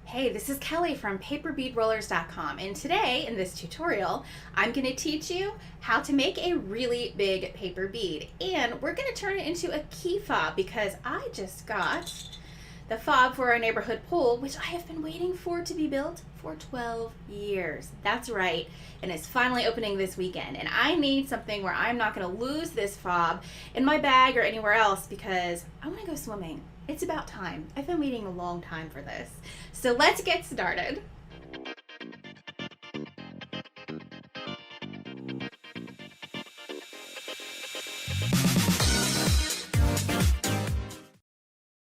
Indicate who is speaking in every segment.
Speaker 1: Hey, this is Kelly from paperbeadrollers.com, and today in this tutorial I'm going to teach you how to make a really big paper bead, and we're going to turn it into a key fob because I just got the fob for our neighborhood pool, which I have been waiting for to be built for 12 years. That's right, and it's finally opening this weekend, and I need something where I'm not going to lose this fob in my bag or anywhere else because I want to go swimming. It's about time. I've been waiting a long time for this. So let's get started.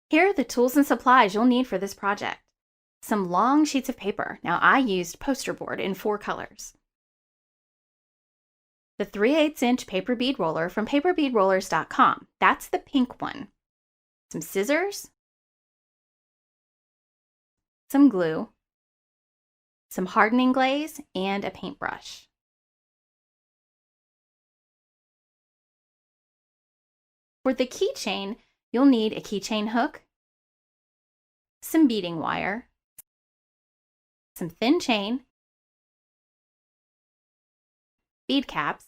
Speaker 1: Here are the tools and supplies you'll need for this project. Some long sheets of paper. Now I used posterboard in 4 colors. The 3/8" paper bead roller from paperbeadrollers.com. That's the pink one. Some scissors, some glue, some hardening glaze, and a paintbrush. For the keychain, you'll need a keychain hook, some beading wire, some thin chain, bead caps,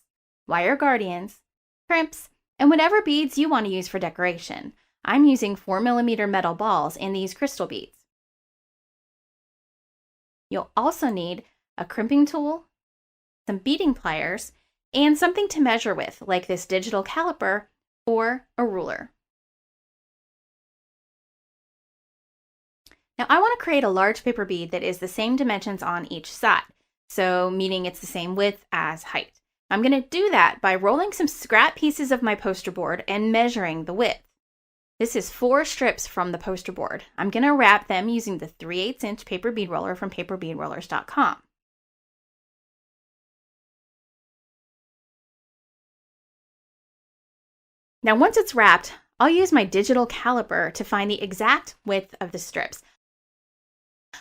Speaker 1: wire guardians, crimps, and whatever beads you want to use for decoration. I'm using 4mm metal balls and these crystal beads. You'll also need a crimping tool, some beading pliers, and something to measure with, like this digital caliper or a ruler. Now I want to create a large paper bead that is the same dimensions on each side, so meaning it's the same width as height. I'm going to do that by rolling some scrap pieces of my poster board and measuring the width. This is 4 strips from the poster board. I'm going to wrap them using the 3/8" paper bead roller from paperbeadrollers.com. Now once it's wrapped, I'll use my digital caliper to find the exact width of the strips.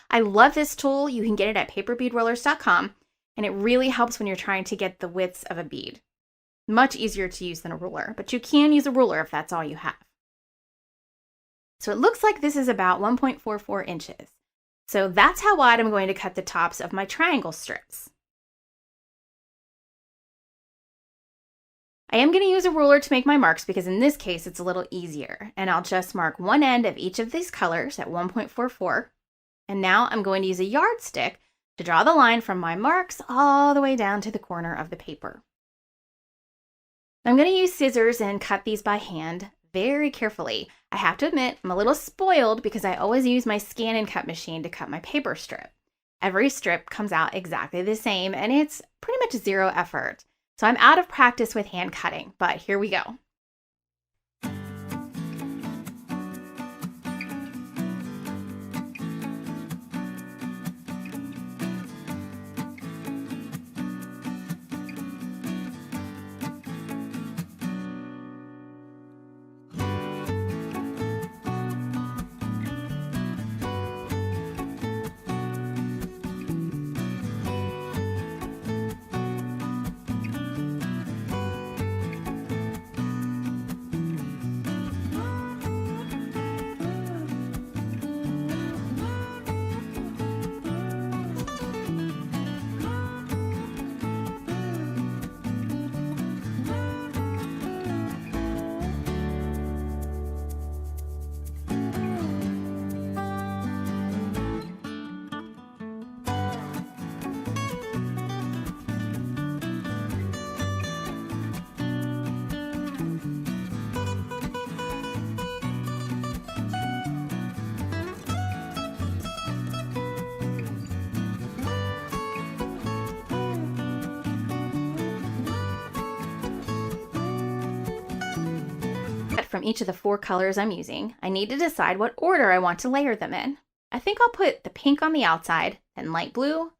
Speaker 1: I love this tool. You can get it at paperbeadrollers.com, and it really helps when you're trying to get the widths of a bead. Much easier to use than a ruler, but you can use a ruler if that's all you have. So it looks like this is about 1.44 inches. So that's how wide I'm going to cut the tops of my triangle strips. I am going to use a ruler to make my marks because in this case it's a little easier. And I'll just mark one end of each of these colors at 1.44. And now I'm going to use a yardstick to draw the line from my marks all the way down to the corner of the paper. I'm going to use scissors and cut these by hand very carefully. I have to admit, I'm a little spoiled because I always use my scan and cut machine to cut my paper strip. Every strip comes out exactly the same and it's pretty much 0 effort. So I'm out of practice with hand cutting, but here we go. From each of the 4 colors I'm using, I need to decide what order I want to layer them in. I think I'll put the pink on the outside, then light blue,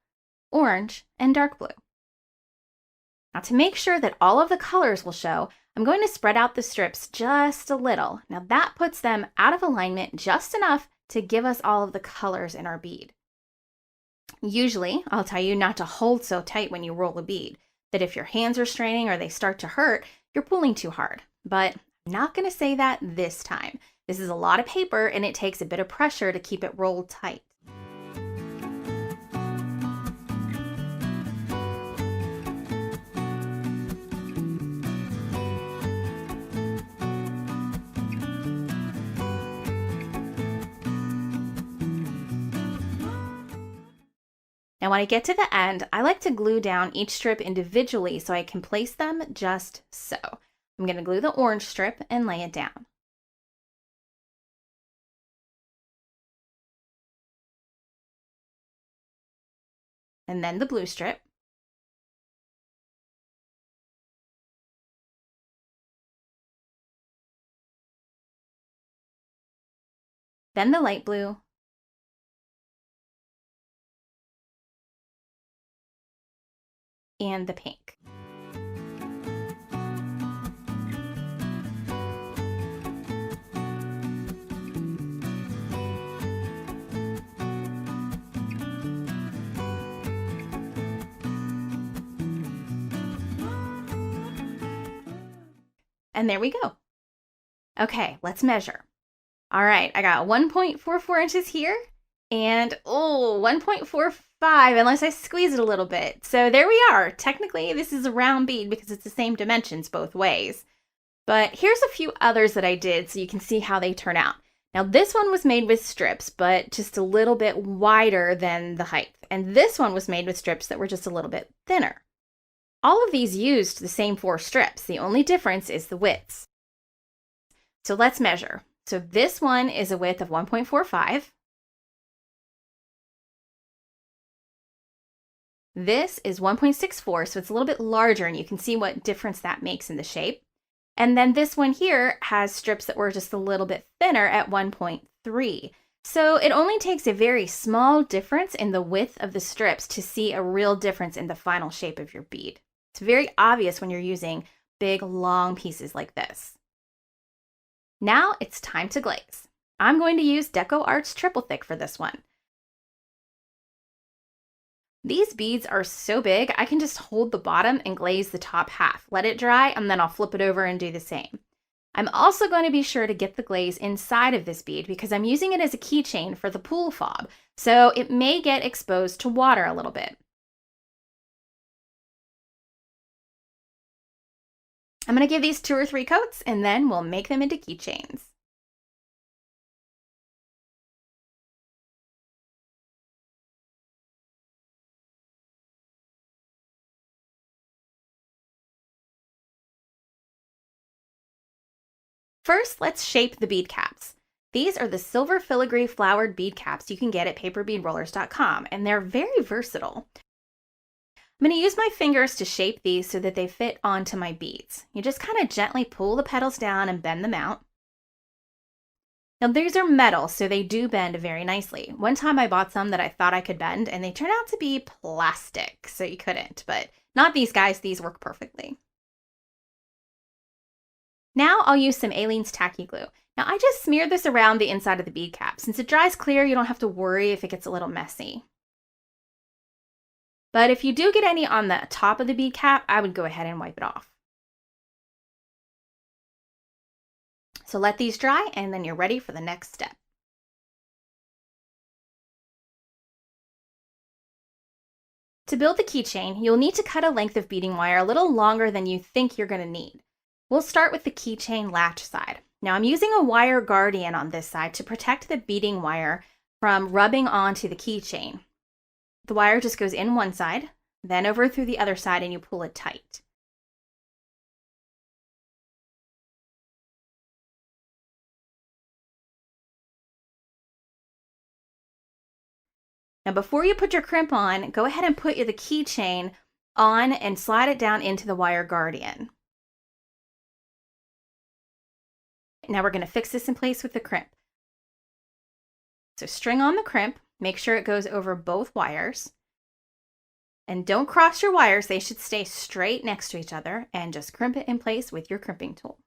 Speaker 1: orange, and dark blue. Now to make sure that all of the colors will show, I'm going to spread out the strips just a little. Now that puts them out of alignment just enough to give us all of the colors in our bead. Usually, I'll tell you not to hold so tight when you roll a bead, that if your hands are straining or they start to hurt, you're pulling too hard. But I'm not going to say that this time. This is a lot of paper and it takes a bit of pressure to keep it rolled tight. Now when I get to the end, I like to glue down each strip individually so I can place them just so. I'm going to glue the orange strip and lay it down. And then the blue strip. Then the light blue. And the pink. And there we go. Okay, let's measure. All right, I got 1.44 inches here and 1.45 unless I squeeze it a little bit. So there we are. Technically, this is a round bead because it's the same dimensions both ways. But here's a few others that I did so you can see how they turn out. Now this one was made with strips, but just a little bit wider than the height. And this one was made with strips that were just a little bit thinner. All of these used the same 4 strips. The only difference is the widths. So let's measure. So this one is a width of 1.45. This is 1.64, so it's a little bit larger, and you can see what difference that makes in the shape. And then this one here has strips that were just a little bit thinner at 1.3. So it only takes a very small difference in the width of the strips to see a real difference in the final shape of your bead. It's very obvious when you're using big, long pieces like this. Now it's time to glaze. I'm going to use Deco Art's Triple Thick for this one. These beads are so big, I can just hold the bottom and glaze the top half. Let it dry, and then I'll flip it over and do the same. I'm also going to be sure to get the glaze inside of this bead because I'm using it as a keychain for the pool fob, so it may get exposed to water a little bit. I'm going to give these 2 or 3 coats, and then we'll make them into keychains. First, let's shape the bead caps. These are the silver filigree flowered bead caps you can get at paperbeadrollers.com, and they're very versatile. I'm going to use my fingers to shape these so that they fit onto my beads. You just kind of gently pull the petals down and bend them out. Now these are metal, so they do bend very nicely. One time I bought some that I thought I could bend, and they turned out to be plastic, so you couldn't, but not these guys, these work perfectly. Now I'll use some Aleene's tacky glue. Now I just smeared this around the inside of the bead cap. Since it dries clear, you don't have to worry if it gets a little messy. But if you do get any on the top of the bead cap, I would go ahead and wipe it off. So let these dry, and then you're ready for the next step. To build the keychain, you'll need to cut a length of beading wire a little longer than you think you're going to need. We'll start with the keychain latch side. Now I'm using a wire guardian on this side to protect the beading wire from rubbing onto the keychain. The wire just goes in one side, then over through the other side, and you pull it tight. Now before you put your crimp on, go ahead and put the keychain on and slide it down into the wire guardian. Now we're going to fix this in place with the crimp. So string on the crimp, make sure it goes over both wires. And don't cross your wires, they should stay straight next to each other, and just crimp it in place with your crimping tool.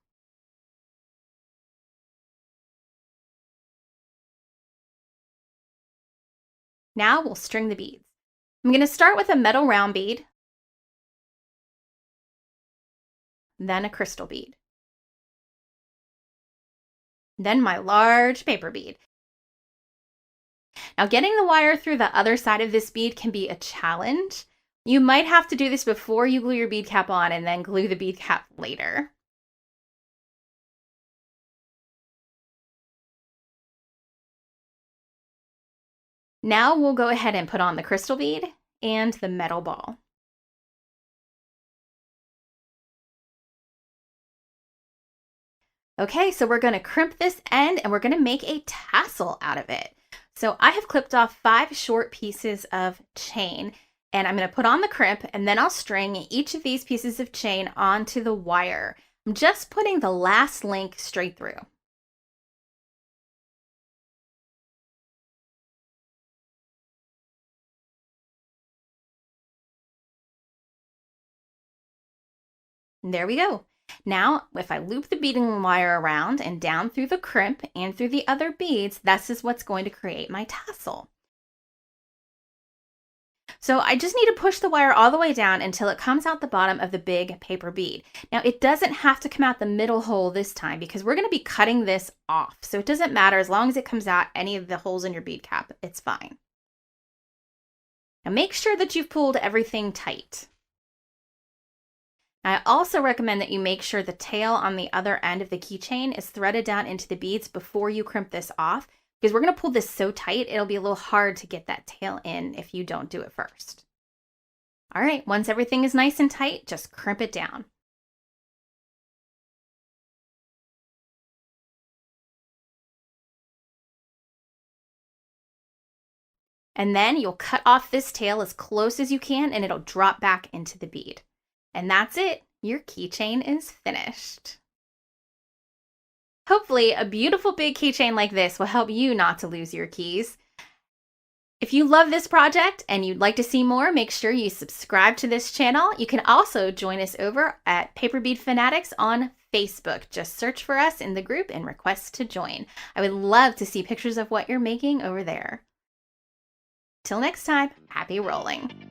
Speaker 1: Now we'll string the beads. I'm going to start with a metal round bead, then a crystal bead, then my large paper bead. Now getting the wire through the other side of this bead can be a challenge. You might have to do this before you glue your bead cap on and then glue the bead cap later. Now we'll go ahead and put on the crystal bead and the metal ball. Okay, so we're going to crimp this end and we're going to make a tassel out of it. So I have clipped off 5 short pieces of chain and I'm going to put on the crimp and then I'll string each of these pieces of chain onto the wire. I'm just putting the last link straight through. And there we go. Now, if I loop the beading wire around and down through the crimp and through the other beads, this is what's going to create my tassel. So I just need to push the wire all the way down until it comes out the bottom of the big paper bead. Now it doesn't have to come out the middle hole this time because we're going to be cutting this off. So it doesn't matter as long as it comes out any of the holes in your bead cap, it's fine. Now make sure that you've pulled everything tight. I also recommend that you make sure the tail on the other end of the keychain is threaded down into the beads before you crimp this off, because we're going to pull this so tight, it'll be a little hard to get that tail in if you don't do it first. All right, once everything is nice and tight, just crimp it down. And then you'll cut off this tail as close as you can and it'll drop back into the bead. And that's it. Your keychain is finished. Hopefully, a beautiful big keychain like this will help you not to lose your keys. If you love this project and you'd like to see more, make sure you subscribe to this channel. You can also join us over at Paper Bead Fanatics on Facebook. Just search for us in the group and request to join. I would love to see pictures of what you're making over there. Till next time, happy rolling.